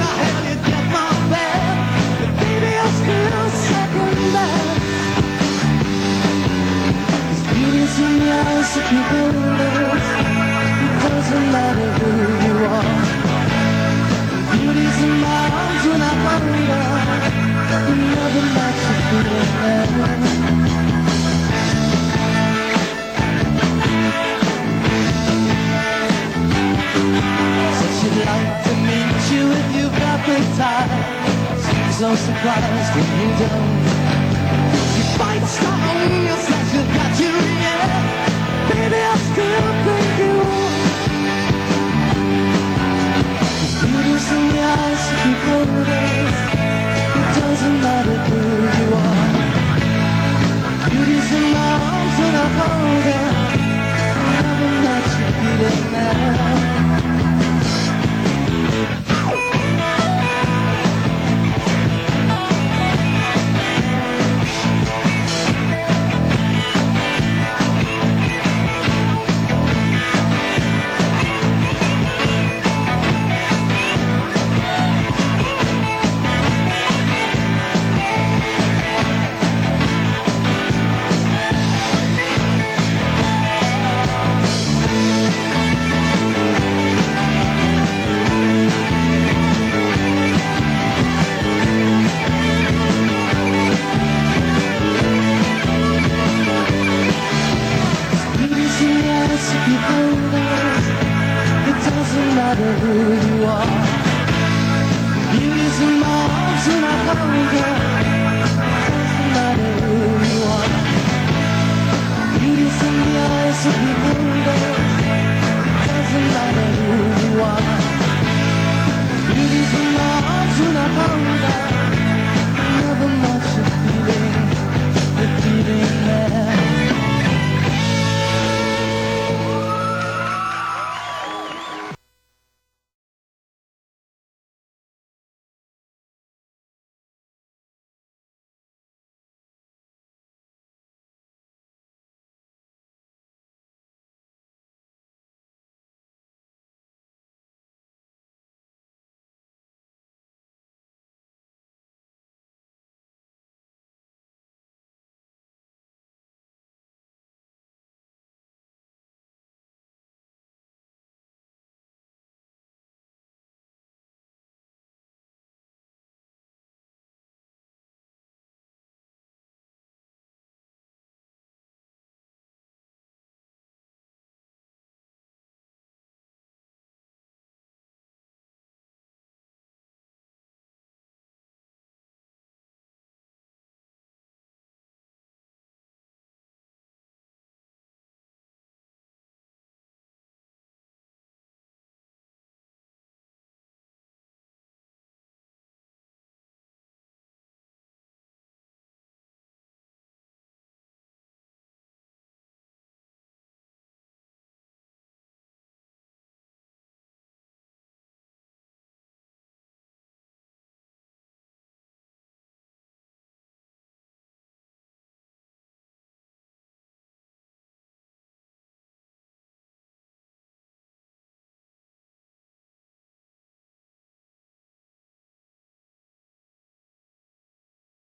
how hell you get my back. But baby, I'm still second best. Cause beauty's in the eyes of people who live. It doesn't matter who you are. Beauty's in my arms when I hold her. It never lets you feel better. She'd like to meet you if you've got the time. She's so surprised when you don't. She bites the on your flesh, she's got you, yeah. Baby, I still think you are. Cause beauty's in the eyes of people live. It doesn't matter who you are. Beauty's in my arms when I hold her. I never let you beat it now. Who you are. Beauty's in my arms when I hold her. Doesn't matter who you are. Beauty's in the eyes of people who love. Doesn't matter who you are.